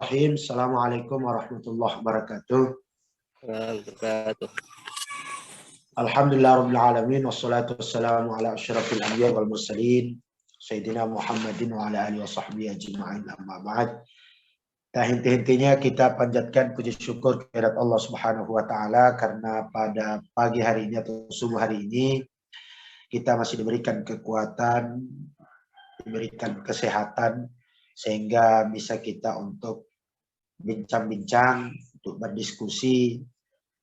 Bismillahirrahmanirrahim. Assalamualaikum warahmatullahi wabarakatuh. Wabarakatuh. Alhamdulillah rabbil alamin wassalatu wassalamu ala asyrafil anbiya wal mursalin sayyidina Muhammadin wa ala alihi wa sahbihi ajma'in amma ba'd. Henti-hentinya kita panjatkan puji syukur kehadirat Allah Subhanahu wa taala karena pada pagi hari ini atau subuh hari ini kita masih diberikan kekuatan, diberikan kesehatan sehingga bisa kita untuk bincang-bincang, untuk berdiskusi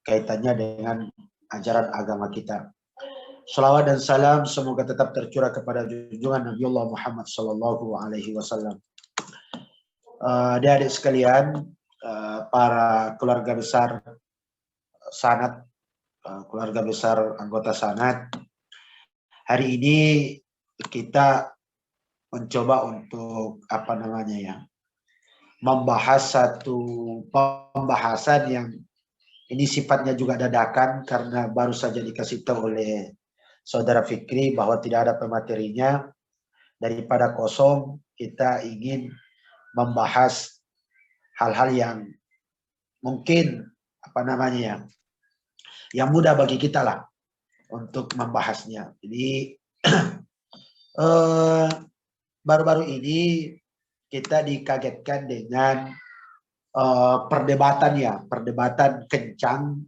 kaitannya dengan ajaran agama kita. Salawat dan salam semoga tetap tercurah kepada junjungan Nabiullah Muhammad sallallahu alaihi wasallam. Adik-adik sekalian, para keluarga besar Sanad, keluarga besar anggota Sanad, hari ini kita mencoba untuk membahas satu pembahasan yang ini sifatnya juga dadakan karena baru saja dikasih tahu oleh saudara Fikri bahwa tidak ada pematerinya. Daripada kosong, kita ingin membahas hal-hal yang mungkin yang mudah bagi kita lah untuk membahasnya. Jadi baru-baru ini kita dikagetkan dengan perdebatan kencang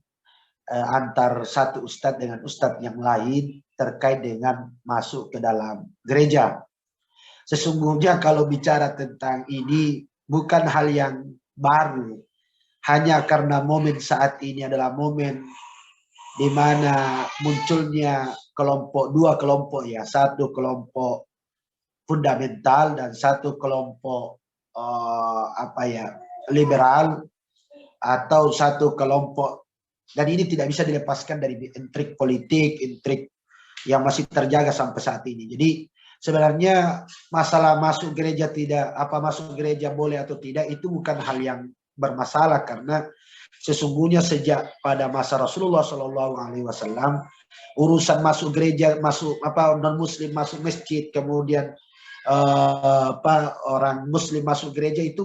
antar satu ustadz dengan ustadz yang lain terkait dengan masuk ke dalam gereja. Sesungguhnya kalau bicara tentang ini bukan hal yang baru, hanya karena momen saat ini adalah momen di mana munculnya dua kelompok ya, satu kelompok fundamental dan satu kelompok liberal, atau satu kelompok, dan ini tidak bisa dilepaskan dari intrik politik, intrik yang masih terjaga sampai saat ini. Jadi sebenarnya masalah masuk gereja masuk gereja boleh atau tidak itu bukan hal yang bermasalah, karena sesungguhnya sejak pada masa Rasulullah SAW urusan masuk gereja, non muslim masuk masjid, kemudian orang muslim masuk gereja itu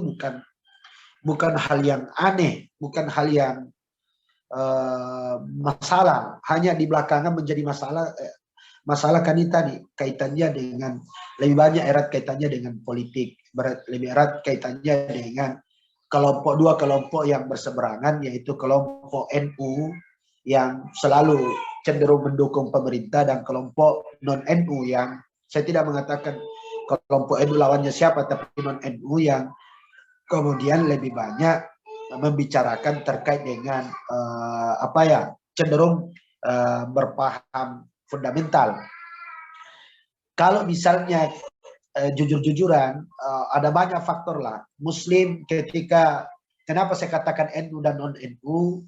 bukan hal yang aneh, bukan hal yang masalah. Hanya di belakangan menjadi masalah kan ini tadi kaitannya dengan lebih banyak erat kaitannya dengan politik, lebih erat kaitannya dengan dua kelompok yang berseberangan, yaitu kelompok NU yang selalu cenderung mendukung pemerintah dan kelompok non NU yang saya tidak mengatakan kelompok NU lawannya siapa, tapi non NU yang kemudian lebih banyak membicarakan terkait dengan cenderung berpaham fundamental. Kalau misalnya jujur-jujuran, ada banyak faktor lah. Muslim kenapa saya katakan NU dan non NU?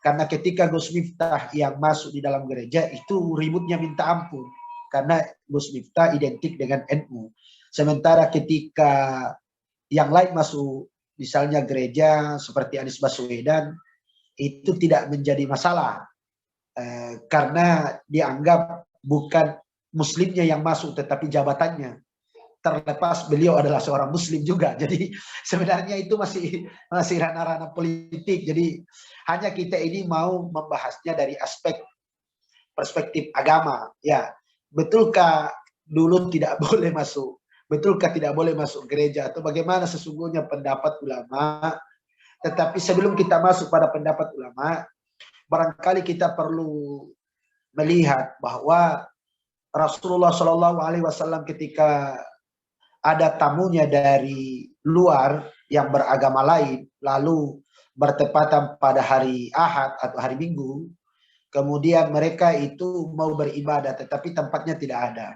Karena ketika Gus Miftah yang masuk di dalam gereja itu ributnya minta ampun, karena Gus Miftah identik dengan NU. Sementara ketika yang lain masuk, misalnya gereja seperti Anies Baswedan, itu tidak menjadi masalah karena dianggap bukan muslimnya yang masuk tetapi jabatannya, terlepas beliau adalah seorang muslim juga. Jadi sebenarnya itu masih ranah-ranah politik. Jadi hanya kita ini mau membahasnya dari aspek perspektif agama. Ya, betulkah dulu tidak boleh masuk? Betulkah tidak boleh masuk gereja? Atau bagaimana sesungguhnya pendapat ulama? Tetapi sebelum kita masuk pada pendapat ulama, barangkali kita perlu melihat bahwa Rasulullah SAW ketika ada tamunya dari luar yang beragama lain, lalu bertepatan pada hari Ahad atau hari Minggu, kemudian mereka itu mau beribadah tetapi tempatnya tidak ada.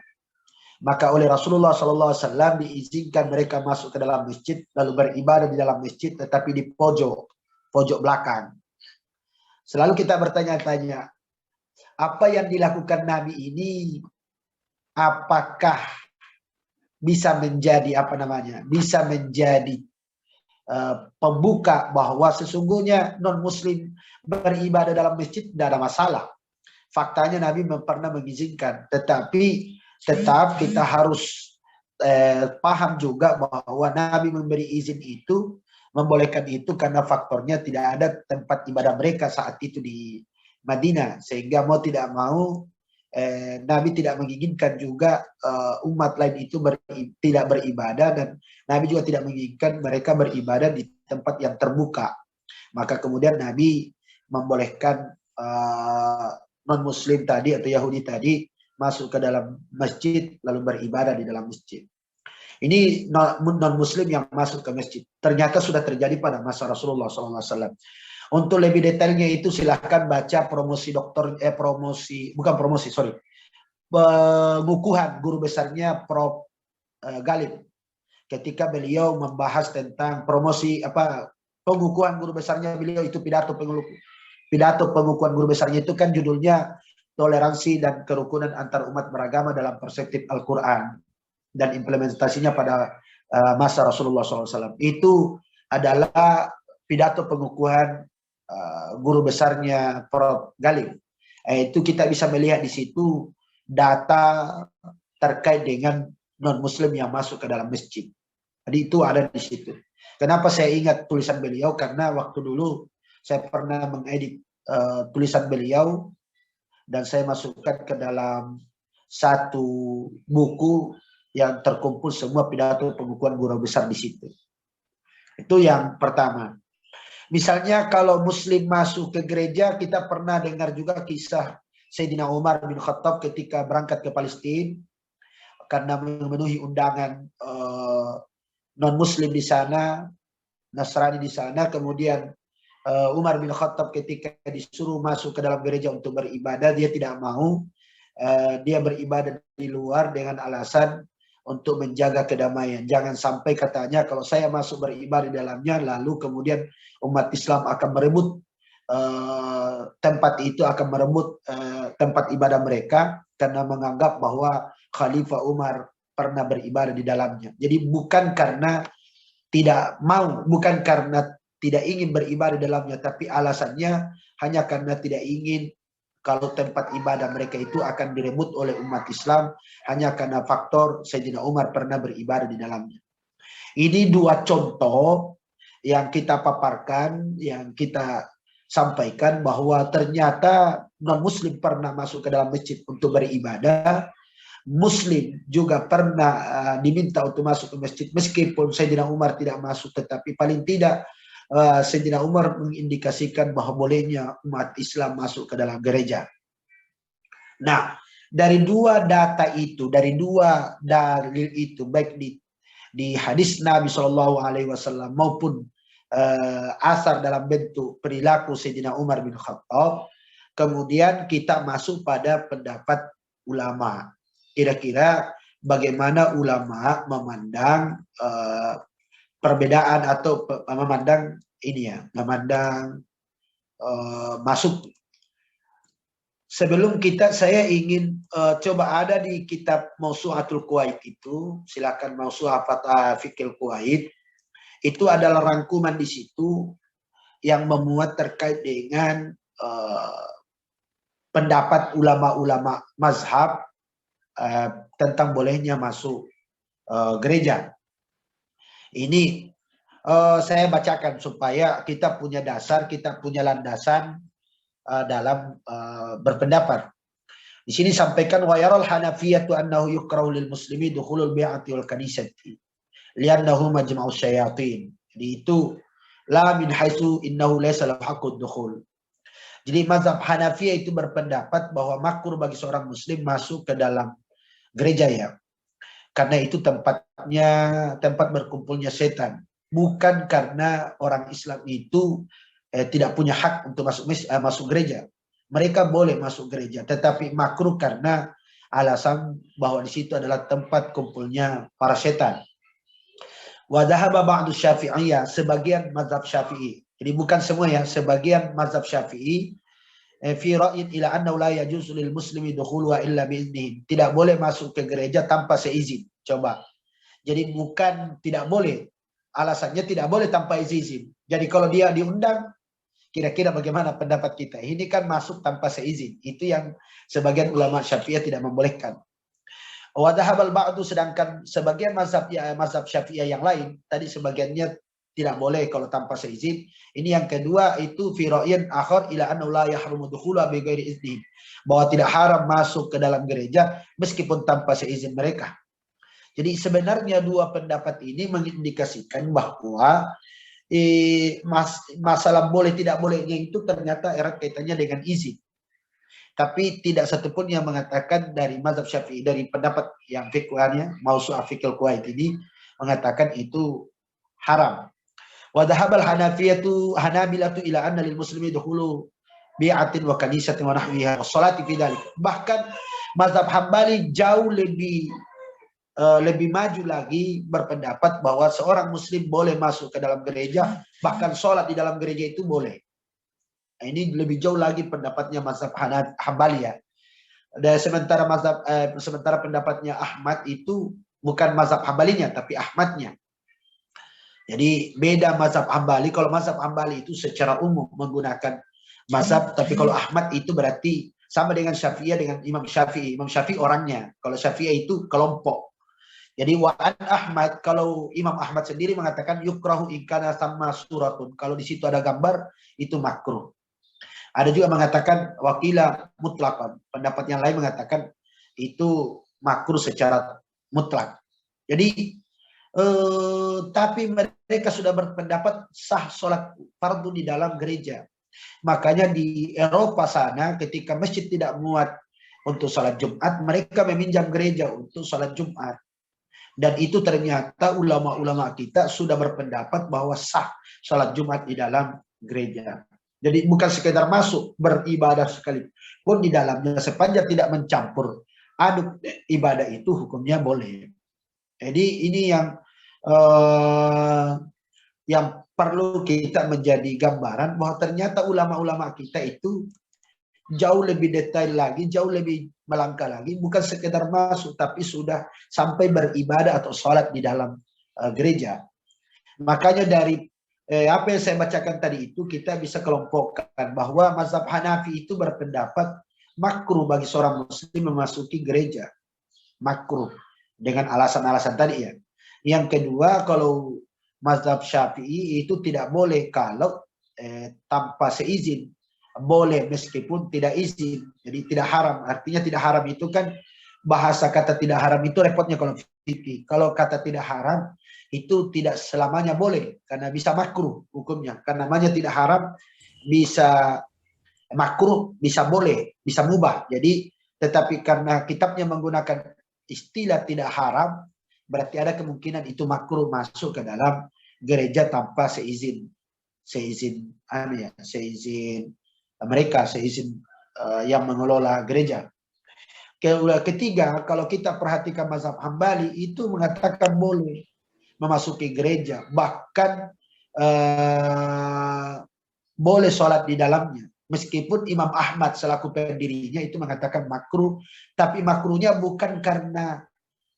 Maka oleh Rasulullah SAW diizinkan mereka masuk ke dalam masjid, lalu beribadah di dalam masjid, tetapi di pojok belakang. Selalu kita bertanya-tanya, apa yang dilakukan Nabi ini, apakah bisa menjadi bisa menjadi pembuka bahwa sesungguhnya non Muslim beribadah dalam masjid tidak ada masalah. Faktanya Nabi pernah mengizinkan, tetapi tetap kita harus paham juga bahwa Nabi memberi izin itu membolehkan itu karena faktornya tidak ada tempat ibadah mereka saat itu di Madinah, sehingga mau tidak mau Nabi tidak menginginkan juga umat lain itu tidak beribadah, dan Nabi juga tidak menginginkan mereka beribadah di tempat yang terbuka. Maka kemudian Nabi membolehkan non-muslim tadi atau Yahudi tadi masuk ke dalam masjid lalu beribadah di dalam masjid. Ini non-muslim yang masuk ke masjid. Ternyata sudah terjadi pada masa Rasulullah SAW. Untuk lebih detailnya itu silahkan baca pengukuhan guru besarnya Prof. Galib. Ketika beliau membahas tentang pengukuhan guru besarnya beliau itu pidato pengukuhan guru besarnya itu kan judulnya Toleransi dan Kerukunan Antar Umat Beragama dalam Perspektif Al-Quran dan implementasinya pada masa Rasulullah SAW. Itu adalah pidato pengukuhan guru besarnya Prof. Galib. Itu kita bisa melihat di situ data terkait dengan non-muslim yang masuk ke dalam masjid. Jadi itu ada di situ. Kenapa saya ingat tulisan beliau? Karena waktu dulu saya pernah mengedit tulisan beliau dan saya masukkan ke dalam satu buku yang terkumpul semua pidato pengukuhan guru besar di situ. Itu yang pertama. Misalnya kalau muslim masuk ke gereja, kita pernah dengar juga kisah Sayyidina Umar bin Khattab ketika berangkat ke Palestina karena memenuhi undangan non-muslim di sana, Nasrani di sana. Kemudian Umar bin Khattab ketika disuruh masuk ke dalam gereja untuk beribadah, dia tidak mau. Dia beribadah di luar dengan alasan untuk menjaga kedamaian. Jangan sampai katanya kalau saya masuk beribadah di dalamnya, lalu kemudian umat Islam akan merebut tempat itu, akan merebut tempat ibadah mereka karena menganggap bahwa Khalifah Umar pernah beribadah di dalamnya. Jadi bukan karena tidak mau, bukan karena tidak ingin beribadah di dalamnya, tapi alasannya hanya karena tidak ingin kalau tempat ibadah mereka itu akan direbut oleh umat Islam hanya karena faktor Sayyidina Umar pernah beribadah di dalamnya. Ini dua contoh yang kita paparkan, yang kita sampaikan bahwa ternyata non-muslim pernah masuk ke dalam masjid untuk beribadah. Muslim juga pernah diminta untuk masuk ke masjid, meskipun Sayyidina Umar tidak masuk, tetapi paling tidak Sayyidina Umar mengindikasikan bahwa bolehnya umat Islam masuk ke dalam gereja. Nah, dari dua data itu, dari dua dalil itu, baik di hadis Nabi SAW maupun asar dalam bentuk perilaku Sayyidina Umar bin Khattab, kemudian kita masuk pada pendapat ulama. Kira-kira bagaimana ulama memandang perbedaan atau memandang ini ya, memandang masuk. Sebelum saya ingin coba ada di kitab Mausu'atul Quwaid itu, silakan Mausu'at Fiqhil Quwaid, itu adalah rangkuman di situ yang memuat terkait dengan pendapat ulama-ulama mazhab tentang bolehnya masuk gereja. Ini saya bacakan supaya kita punya dasar, kita punya landasan dalam berpendapat. Di sini sampaikan wa yaral hanafiyatu annahu yukrahu lil muslimi dukhulul bi'ati wal kanisati li'annahu majma'u syayatin. Jadi itu la min haitsu innahu laysa lahu haqqud dukhul. Jadi mazhab Hanafiyah itu berpendapat bahwa makruh bagi seorang muslim masuk ke dalam gereja ya. Karena itu tempat berkumpulnya setan. Bukan karena orang Islam itu tidak punya hak untuk masuk gereja. Mereka boleh masuk gereja, tetapi makruh karena alasan bahwa di situ adalah tempat kumpulnya para setan. Wa dhahaba ba'du Syafi'iyah, sebagian mazhab Syafi'i. Jadi bukan semua ya, sebagian mazhab Syafi'i fi ra'yin ila annahu la yajuzu lil muslimi dukhuluha illa bi'iznihim. Tidak boleh masuk ke gereja tanpa seizin. Coba. Jadi bukan tidak boleh, alasannya tidak boleh tanpa izin. Jadi kalau dia diundang, kira-kira bagaimana pendapat kita? Ini kan masuk tanpa seizin. Itu yang sebagian ulama Syafi'iyah tidak membolehkan. Wa dhahabal ba'du, sedangkan sebagian mazhab Syafi'iyah yang lain, tadi sebagiannya tidak boleh kalau tanpa seizin. Ini yang kedua itu fi ra'yin akhar ila anna la yahrumu dukhula bi ghairi izni, bahwa tidak haram masuk ke dalam gereja meskipun tanpa seizin mereka. Jadi sebenarnya dua pendapat ini mengindikasikan bahwa masalah boleh tidak bolehnya itu ternyata erat kaitannya dengan izin. Tapi tidak satupun yang mengatakan dari mazhab Syafi'i, dari pendapat yang fikihnya Mausu'ah Fiqhul Kuwait ini mengatakan itu haram. Wa dhahabal Hanafiyatu Hanabilatu ila anna lil muslimi dukhulu bi'atin wa kanisatin wa nahwiha wa salati fi dzalik. Bahkan mazhab Hambali jauh lebih maju lagi berpendapat bahwa seorang muslim boleh masuk ke dalam gereja, bahkan sholat di dalam gereja itu boleh. Nah, ini lebih jauh lagi pendapatnya mazhab Hambali ya. Dan sementara pendapatnya Ahmad itu bukan mazhab Hambalinya tapi Ahmadnya. Jadi beda mazhab Hambali. Kalau mazhab Hambali itu secara umum menggunakan mazhab, tapi kalau Ahmad itu berarti sama dengan Syafi'iyah dengan Imam Syafi'i. Imam Syafi'i orangnya, kalau Syafi'iyah itu kelompok. Jadi wa'an Ahmad, kalau Imam Ahmad sendiri mengatakan yukrahu ikana sama suratun. Kalau di situ ada gambar itu makruh. Ada juga mengatakan wakila mutlakon. Pendapat yang lain mengatakan itu makruh secara mutlak. Jadi tapi mereka sudah berpendapat sah sholat fardu di dalam gereja. Makanya di Eropa sana ketika masjid tidak muat untuk sholat Jumat, mereka meminjam gereja untuk sholat Jumat. Dan itu ternyata ulama-ulama kita sudah berpendapat bahwa sah sholat Jumat di dalam gereja. Jadi bukan sekedar masuk beribadah sekalipun di dalamnya, sepanjang tidak mencampur aduk ibadah itu hukumnya boleh. Jadi ini yang perlu kita menjadi gambaran bahwa ternyata ulama-ulama kita itu jauh lebih detail lagi, jauh lebih melangkah lagi, bukan sekedar masuk tapi sudah sampai beribadah atau sholat di dalam gereja. Makanya dari apa yang saya bacakan tadi itu kita bisa kelompokkan bahwa mazhab Hanafi itu berpendapat makruh bagi seorang muslim memasuki gereja. Makruh dengan alasan-alasan tadi ya. Yang kedua, kalau mazhab Syafi'i itu tidak boleh kalau tanpa seizin. Boleh meskipun tidak izin. Jadi tidak haram. Artinya tidak haram itu kan bahasa kata tidak haram itu repotnya kalau fikih. Kalau kata tidak haram itu tidak selamanya boleh karena bisa makruh hukumnya. Karena namanya tidak haram bisa makruh, bisa boleh, bisa mubah. Jadi tetapi karena kitabnya menggunakan istilah tidak haram, berarti ada kemungkinan itu makruh masuk ke dalam gereja tanpa seizin mereka, seizin yang mengelola gereja. Ketiga, kalau kita perhatikan mazhab Hambali itu mengatakan boleh memasuki gereja, bahkan boleh sholat di dalamnya. Meskipun Imam Ahmad selaku pendirinya itu mengatakan makruh, tapi makruhnya bukan karena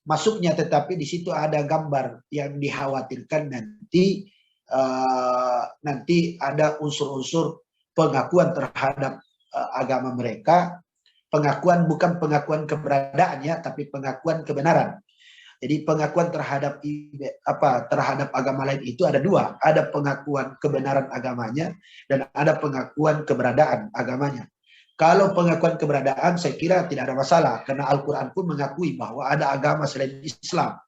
masuknya, tetapi di situ ada gambar yang dikhawatirkan nanti ada unsur-unsur pengakuan terhadap agama mereka. Pengakuan bukan pengakuan keberadaannya, tapi pengakuan kebenaran. Jadi pengakuan terhadap agama lain itu ada dua, ada pengakuan kebenaran agamanya dan ada pengakuan keberadaan agamanya. Kalau pengakuan keberadaan saya kira tidak ada masalah karena Al-Qur'an pun mengakui bahwa ada agama selain Islam.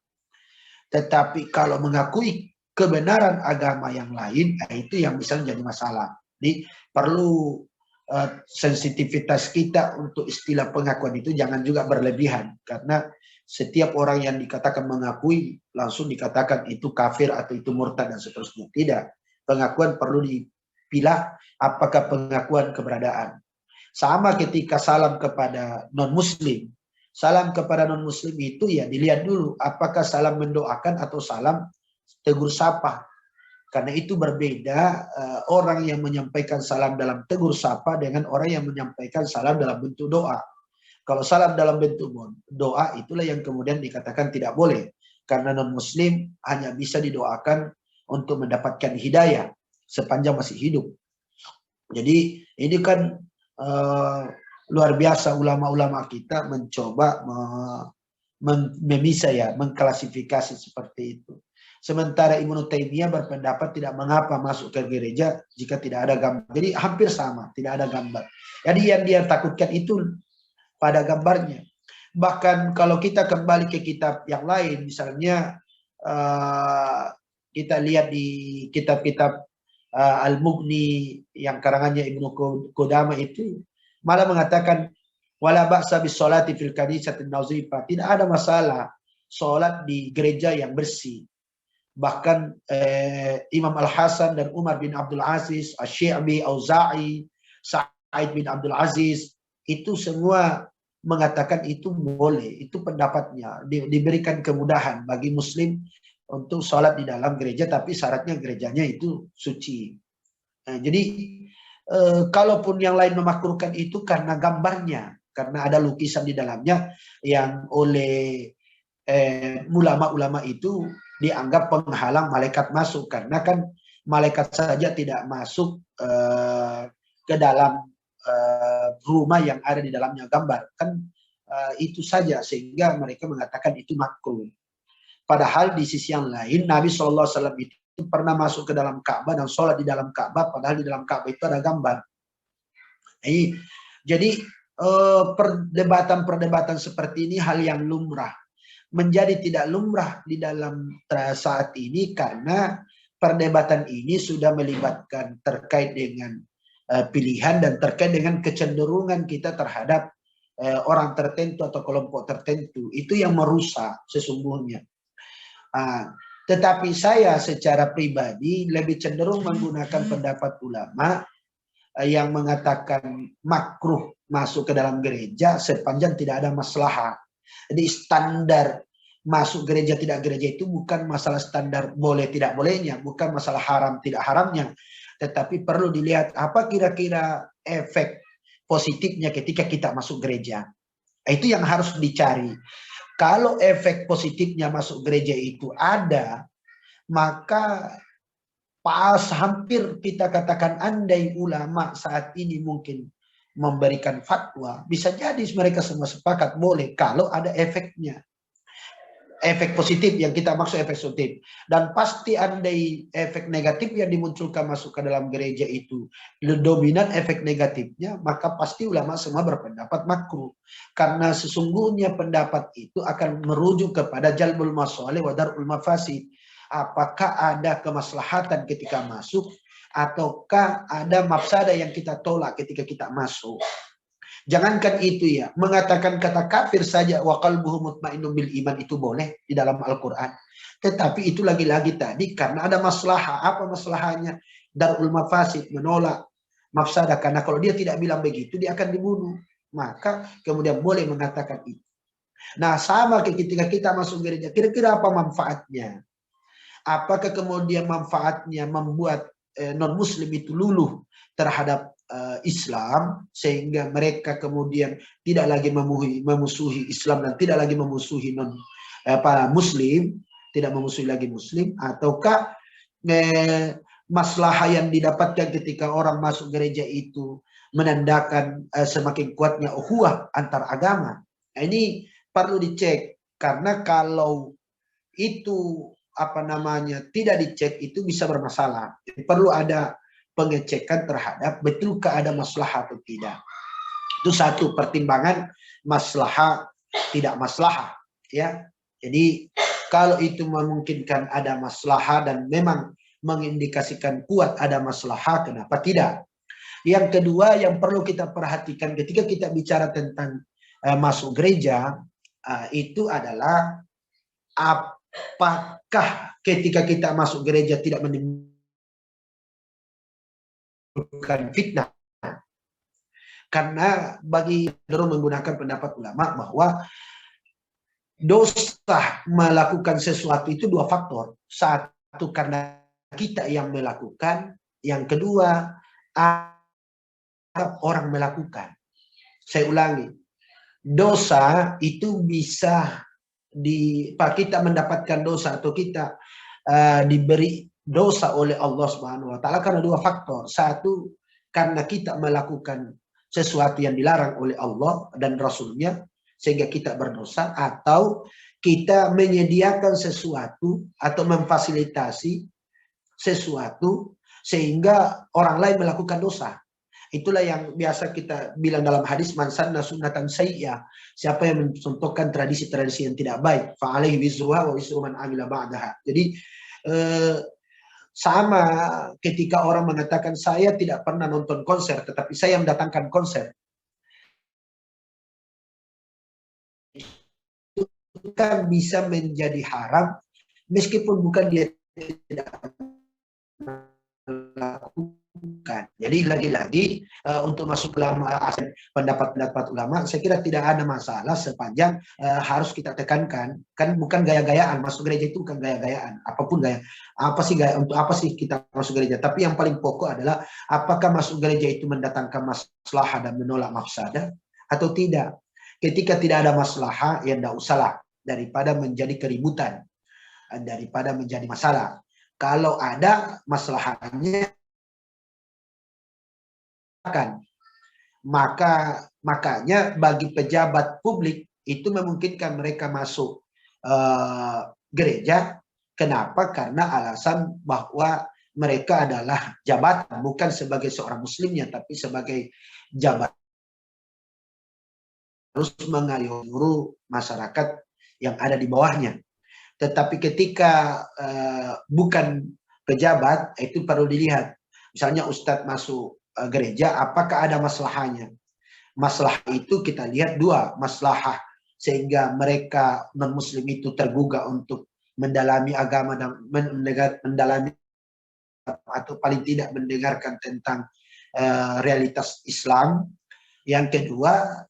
Tetapi kalau mengakui kebenaran agama yang lain, itu yang bisa menjadi masalah. Jadi perlu sensitivitas kita untuk istilah pengakuan itu jangan juga berlebihan karena setiap orang yang dikatakan mengakui langsung dikatakan itu kafir atau itu murtad dan seterusnya. Tidak. Pengakuan perlu dipilah apakah pengakuan keberadaan. Sama ketika salam kepada non-muslim. Salam kepada non-muslim itu ya dilihat dulu apakah salam mendoakan atau salam tegur sapa. Karena itu berbeda orang yang menyampaikan salam dalam tegur sapa dengan orang yang menyampaikan salam dalam bentuk doa. Kalau salam dalam bentuk doa itulah yang kemudian dikatakan tidak boleh. Karena non-muslim hanya bisa didoakan untuk mendapatkan hidayah sepanjang masih hidup. Jadi ini kan luar biasa ulama-ulama kita mencoba memisah ya, mengklasifikasi seperti itu. Sementara Ibnu Taimiyah berpendapat tidak mengapa masuk ke gereja jika tidak ada gambar. Jadi hampir sama, tidak ada gambar. Jadi yang dia takutkan itu pada gambarnya. Bahkan kalau kita kembali ke kitab yang lain, misalnya kita lihat di kitab-kitab Al-Mughni yang karangannya Ibnu Qudamah itu malah mengatakan wala ba'sa bis sholati fil kanisatin nazifa. Tidak ada masalah sholat di gereja yang bersih. Bahkan Imam Al-Hasan dan Umar bin Abdul Aziz, Asy-Syi'bi, Auza'i, Sa'id bin Abdul Aziz, itu semua mengatakan itu boleh, itu pendapatnya, diberikan kemudahan bagi muslim untuk sholat di dalam gereja, tapi syaratnya gerejanya itu suci. Nah, jadi kalaupun yang lain memakruhkan itu karena gambarnya, karena ada lukisan di dalamnya yang oleh ulama-ulama itu dianggap penghalang malaikat masuk, karena kan malaikat saja tidak masuk ke dalam rumah yang ada di dalamnya gambar, kan itu saja, sehingga mereka mengatakan itu makruh. Padahal di sisi yang lain Nabi SAW itu pernah masuk ke dalam Ka'bah dan sholat di dalam Ka'bah, padahal di dalam Ka'bah itu ada gambar. Jadi perdebatan-perdebatan seperti ini hal yang lumrah. Menjadi tidak lumrah di dalam saat ini karena perdebatan ini sudah melibatkan terkait dengan pilihan dan terkait dengan kecenderungan kita terhadap orang tertentu atau kelompok tertentu. Itu yang merusak sesungguhnya. Tetapi saya secara pribadi lebih cenderung menggunakan pendapat ulama yang mengatakan makruh masuk ke dalam gereja sepanjang tidak ada maslahat. Jadi standar masuk gereja tidak gereja itu bukan masalah standar boleh tidak bolehnya, bukan masalah haram tidak haramnya, tetapi perlu dilihat apa kira-kira efek positifnya ketika kita masuk gereja. Itu yang harus dicari. Kalau efek positifnya masuk gereja itu ada, maka pas hampir kita katakan andai ulama saat ini mungkin memberikan fatwa, bisa jadi mereka semua sepakat boleh kalau ada efeknya. Efek positif yang kita maksud efek positif. Dan pasti andai efek negatif yang dimunculkan masuk ke dalam gereja itu dominan efek negatifnya, maka pasti ulama semua berpendapat makruh. Karena sesungguhnya pendapat itu akan merujuk kepada jalbul masalih wa darul mafasid. Apakah ada kemaslahatan ketika masuk ataukah ada mafsadah yang kita tolak ketika kita masuk. Jangankan itu ya, mengatakan kata kafir saja wa qalbuhu mutmainnun bil iman itu boleh di dalam Al-Qur'an. Tetapi itu lagi-lagi tadi karena ada maslahah. Apa maslahahnya? Darul mafasid, menolak mafsadah, karena kalau dia tidak bilang begitu dia akan dibunuh. Maka kemudian boleh mengatakan itu. Nah, sama ketika kita masuk gereja, kira-kira apa manfaatnya? Apakah kemudian manfaatnya membuat non-muslim itu luluh terhadap Islam sehingga mereka kemudian tidak lagi memusuhi Islam dan tidak lagi memusuhi muslim, tidak memusuhi lagi muslim, ataukah maslahah yang didapatkan ketika orang masuk gereja itu menandakan semakin kuatnya ukhuwah antar agama. Nah, ini perlu dicek, karena kalau itu tidak dicek itu bisa bermasalah. Jadi perlu ada pengecekan terhadap betulkah ada maslahah atau tidak. Itu satu pertimbangan maslahah tidak maslahah ya. Jadi kalau itu memungkinkan ada maslahah dan memang mengindikasikan kuat ada maslahah, kenapa tidak? Yang kedua yang perlu kita perhatikan ketika kita bicara tentang masuk gereja itu adalah apakah ketika kita masuk gereja tidak menimbulkan fitnah. Karena bagi cenderung menggunakan pendapat ulama bahwa dosa melakukan sesuatu itu dua faktor. Satu karena kita yang melakukan, yang kedua orang melakukan. Saya ulangi, dosa itu bisa kita mendapatkan dosa atau kita diberi dosa oleh Allah Subhanahu wa taala karena dua faktor. Satu, karena kita melakukan sesuatu yang dilarang oleh Allah dan Rasulnya sehingga kita berdosa, atau kita menyediakan sesuatu atau memfasilitasi sesuatu sehingga orang lain melakukan dosa. Itulah yang biasa kita bilang dalam hadis, man sanna sunnatan sayyi'ah, siapa yang mencontohkan tradisi-tradisi yang tidak baik, fa alaihi wizruha wa wizru man amila ba'daha. Jadi sama ketika orang mengatakan saya tidak pernah nonton konser tetapi saya mendatangkan konser, itu kan bisa menjadi haram meskipun bukan dia tidak melakukan. Jadi lagi-lagi untuk masuk dalam pendapat-pendapat ulama, saya kira tidak ada masalah sepanjang harus kita tekankan, kan bukan gaya-gayaan. Masuk gereja itu bukan gaya-gayaan, apapun gaya. Apa sih gaya, untuk apa sih kita masuk gereja? Tapi yang paling pokok adalah apakah masuk gereja itu mendatangkan maslahah dan menolak mafsadah atau tidak. Ketika tidak ada maslahah, ya tidak usahlah, daripada menjadi keributan, daripada menjadi masalah. Kalau ada masalahnya, makanya bagi pejabat publik itu memungkinkan mereka masuk gereja. Kenapa? Karena alasan bahwa mereka adalah jabatan, bukan sebagai seorang muslimnya, tapi sebagai jabatan harus mengayomi masyarakat yang ada di bawahnya. Tetapi ketika bukan pejabat, itu perlu dilihat. Misalnya Ustadz masuk gereja, apakah ada maslahahnya? Masalah itu kita lihat dua, maslahah sehingga mereka non-muslim itu tergugah untuk mendalami agama dan mendalami atau paling tidak mendengarkan tentang realitas Islam. Yang kedua,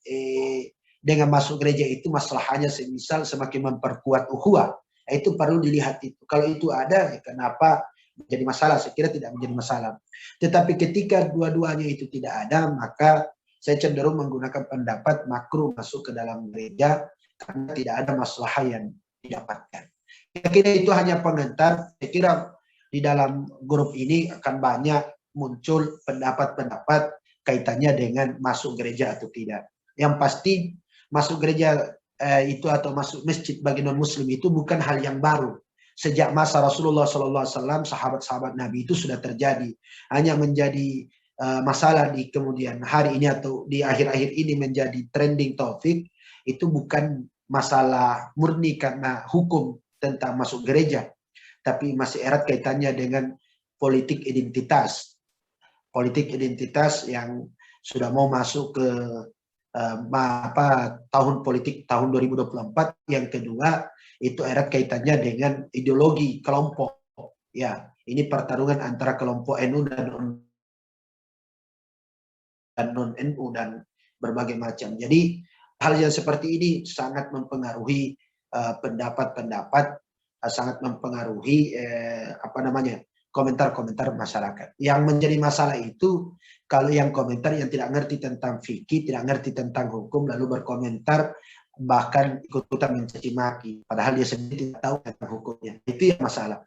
dengan masuk gereja itu masalahnya semisal semakin memperkuat ukhuwah. Itu perlu dilihat itu. Kalau itu ada, kenapa menjadi masalah? Saya kira tidak menjadi masalah. Tetapi ketika dua-duanya itu tidak ada, maka saya cenderung menggunakan pendapat makruh masuk ke dalam gereja karena tidak ada masalah yang didapatkan. Saya kira itu hanya pengantar. Saya kira di dalam grup ini akan banyak muncul pendapat-pendapat kaitannya dengan masuk gereja atau tidak. Yang pasti masuk gereja itu atau masuk masjid bagi non-muslim itu bukan hal yang baru. Sejak masa Rasulullah SAW, sahabat-sahabat Nabi itu sudah terjadi. Hanya menjadi masalah di kemudian hari ini atau di akhir-akhir ini menjadi trending topik, itu bukan masalah murni karena hukum tentang masuk gereja, tapi masih erat kaitannya dengan politik identitas. Politik identitas yang sudah mau masuk ke tahun politik tahun 2024. Yang kedua, itu erat kaitannya dengan ideologi kelompok. Ya, ini pertarungan antara kelompok NU dan non-NU dan berbagai macam. Jadi hal yang seperti ini sangat mempengaruhi pendapat-pendapat, sangat mempengaruhi komentar-komentar masyarakat. Yang menjadi masalah itu kalau yang komentar yang tidak ngerti tentang fikih, tidak ngerti tentang hukum, lalu berkomentar bahkan ikut-ikutan mencaci maki, padahal dia sendiri tidak tahu tentang hukumnya. Itu yang masalah.